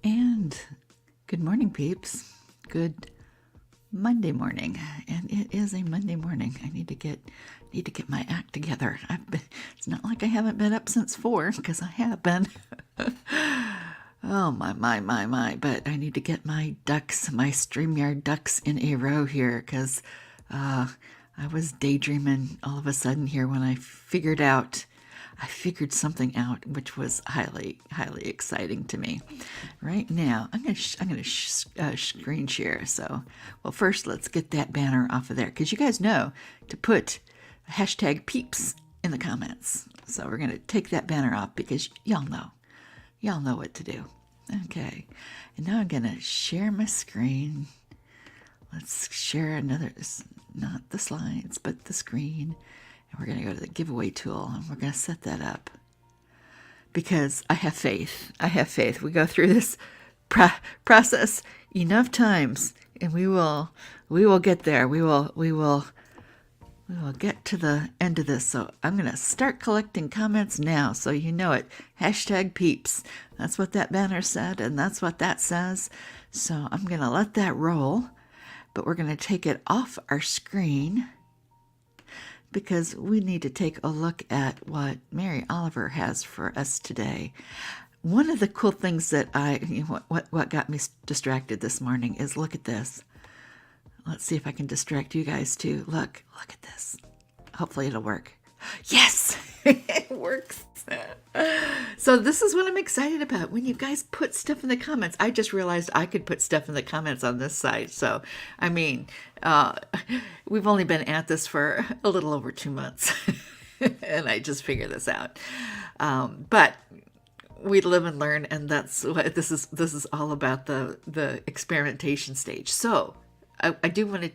And good morning, peeps. Good Monday morning, and it is a Monday morning. I need to get my act together. It's not like I haven't been up since 4, because I have been. Oh my! But I need to get my StreamYard ducks in a row here, because I was daydreaming all of a sudden here when I figured something out, which was highly exciting to me. Right now, I'm gonna screen share. So, well, first let's get that banner off of there, because you guys know to put hashtag Peeps in the comments. So we're gonna take that banner off because y'all know what to do. Okay, and now I'm gonna share my screen. Let's share not the slides, but the screen. And we're going to go to the giveaway tool, and we're going to set that up. Because I have faith. We go through this process enough times, and we will get there. We will get to the end of this. So I'm going to start collecting comments now, so you know it. Hashtag Peeps. That's what that banner said, and that's what that says. So I'm going to let that roll. But we're going to take it off our screen because we need to take a look at what Mary Oliver has for us today. One of the cool things that what got me distracted this morning is, look at this. Let's see if I can distract you guys too. Look at this. Hopefully it'll work. Yes, it works. So this is what I'm excited about. When you guys put stuff in the comments, I just realized I could put stuff in the comments on this side. So, I mean, we've only been at this for a little over 2 months, and I just figured this out. But we live and learn, and that's what this is all about, the experimentation stage. So, I do want to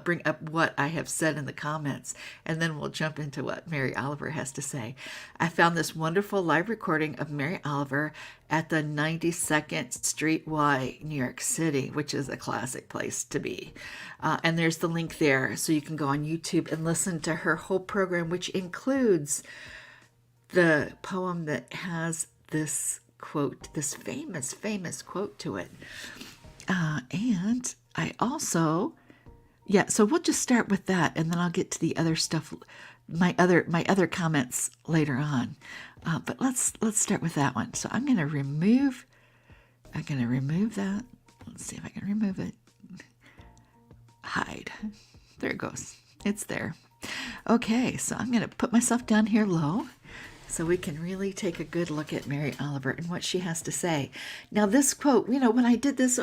bring up what I have said in the comments, and then we'll jump into what Mary Oliver has to say. I found this wonderful live recording of Mary Oliver at the 92nd Street Y, New York City, which is a classic place to be. And there's the link there, so you can go on YouTube and listen to her whole program, which includes the poem that has this quote, this famous quote to it. And I also... Yeah, so we'll just start with that, and then I'll get to the other stuff, my other comments later on. But let's start with that one. So I'm gonna remove that. Let's see if I can remove it. Hide. There it goes. It's there. Okay, so I'm gonna put myself down here low, so we can really take a good look at Mary Oliver and what she has to say. Now, this quote, when I did this,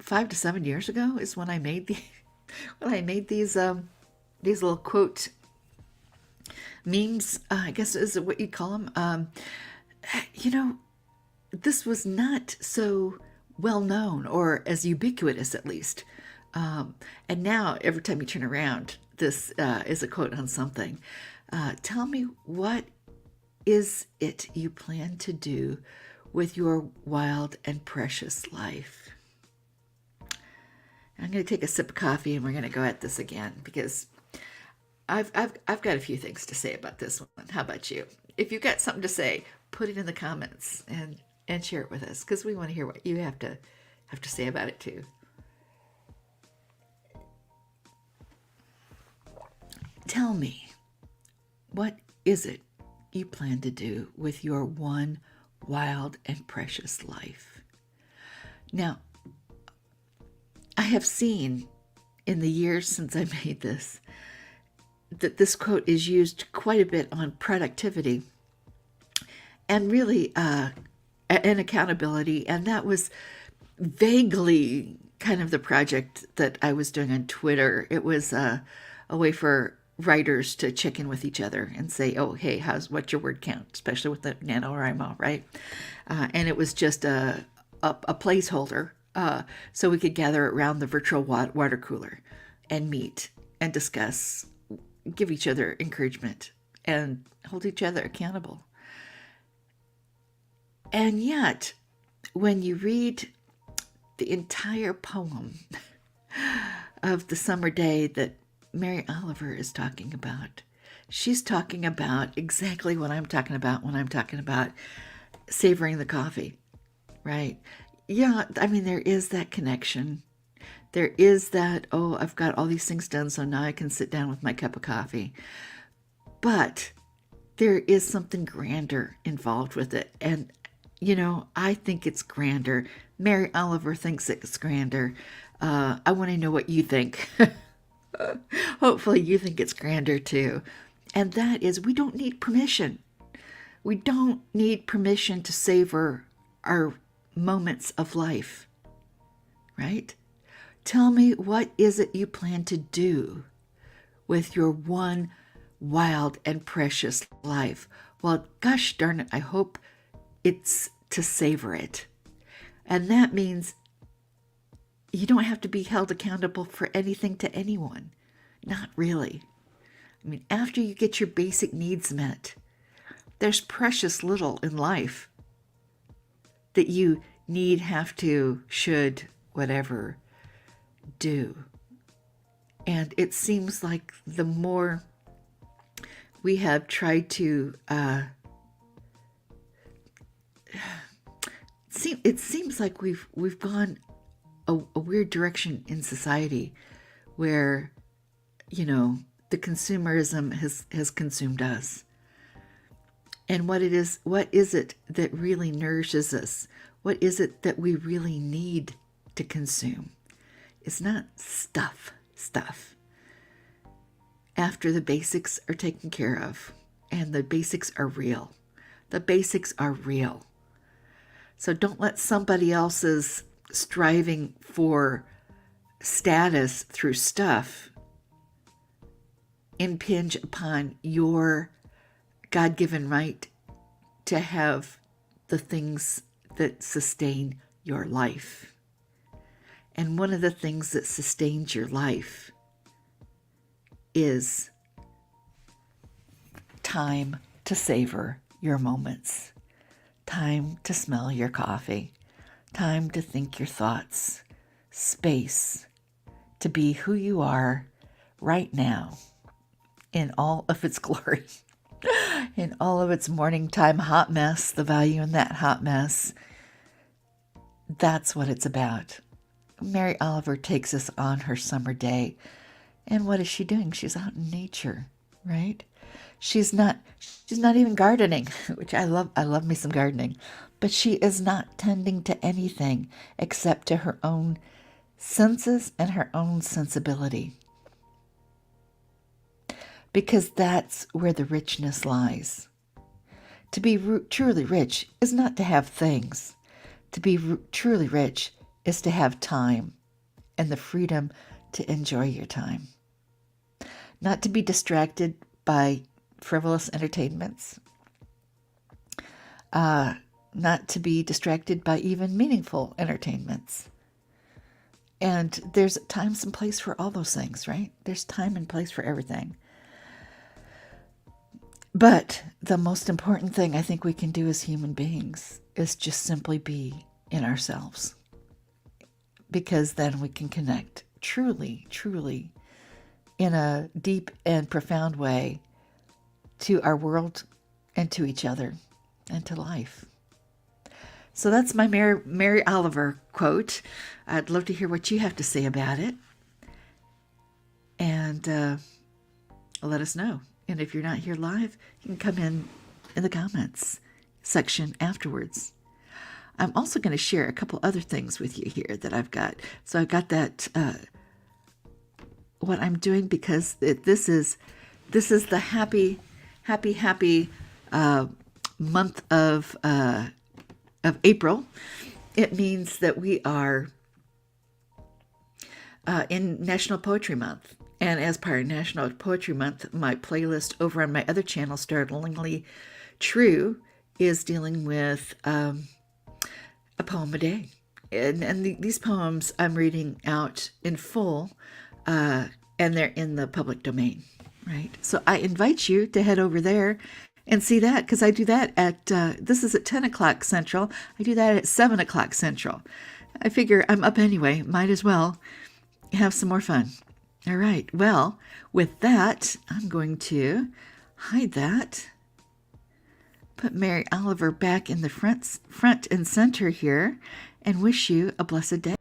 5 to 7 years ago is when I made these little quote memes. I guess is what you'd call them. This was not so well known, or as ubiquitous at least. And now every time you turn around, this is a quote on something. Tell me, what is it you plan to do with your wild and precious life? I'm going to take a sip of coffee, and we're going to go at this again, because I've got a few things to say about this one. How about you? If you've got something to say, put it in the comments and share it with us, because we want to hear what you have to say about it too. Tell me, what is it you plan to do with your one wild and precious life? Now, I have seen in the years since I made this that this quote is used quite a bit on productivity and really and accountability, and that was vaguely kind of the project that I was doing on Twitter. It was a way for writers to check in with each other and say, oh, hey, what's your word count, especially with the NaNoWriMo, right? And it was just a placeholder, so we could gather around the virtual water cooler and meet and discuss, give each other encouragement, and hold each other accountable. And yet, when you read the entire poem of the summer day that Mary Oliver is talking about, she's talking about exactly what I'm talking about when I'm talking about savoring the coffee, right? Yeah, I mean, there is that connection. There is that, oh, I've got all these things done, so now I can sit down with my cup of coffee. But there is something grander involved with it. And, I think it's grander. Mary Oliver thinks it's grander. I want to know what you think. Hopefully, you think it's grander too. And that is, we don't need permission. We don't need permission to savor our moments of life, right? Tell me, what is it you plan to do with your one wild and precious life? Well, gosh darn it, I hope it's to savor it. And that means you don't have to be held accountable for anything to anyone. Not really. I mean, after you get your basic needs met, there's precious little in life that you need, have to, should, whatever, do. And it seems like the more we have tried to, it seems like we've gone a weird direction in society where, the consumerism has consumed us. And what is it that really nourishes us? What is it that we really need to consume? It's not stuff. After the basics are taken care of, and the basics are real. The basics are real. So don't let somebody else's striving for status through stuff impinge upon your God-given right to have the things that sustain your life. And one of the things that sustains your life is time to savor your moments, time to smell your coffee, time to think your thoughts, space to be who you are right now in all of its glory, in all of its morning time hot mess, the value in that hot mess. That's what it's about. Mary Oliver takes us on her summer day. And what is she doing? She's out in nature, right? She's not even gardening, which I love. I love me some gardening. But she is not tending to anything except to her own senses and her own sensibility. Because that's where the richness lies. To be truly rich is not to have things. To be truly rich is to have time and the freedom to enjoy your time. Not to be distracted by frivolous entertainments. Not to be distracted by even meaningful entertainments. And there's times and place for all those things, right? There's time and place for everything. But the most important thing I think we can do as human beings is just simply be in ourselves. Because then we can connect truly, truly, in a deep and profound way to our world and to each other and to life. So that's my Mary Oliver quote. I'd love to hear what you have to say about it. And let us know. And if you're not here live, you can come in the comments section afterwards. I'm also going to share a couple other things with you here that I've got. So I've got that, what I'm doing, because this is the happy month of April. It means that we are in National Poetry Month. And as part of National Poetry Month, my playlist over on my other channel, Startlingly True, is dealing with a poem a day. And these poems I'm reading out in full, and they're in the public domain, right? So I invite you to head over there and see that, because I do that at, this is at 10 o'clock Central. I do that at 7 o'clock Central. I figure I'm up anyway, might as well have some more fun. All right, well, with that, I'm going to hide that, put Mary Oliver back in the front and center here and wish you a blessed day.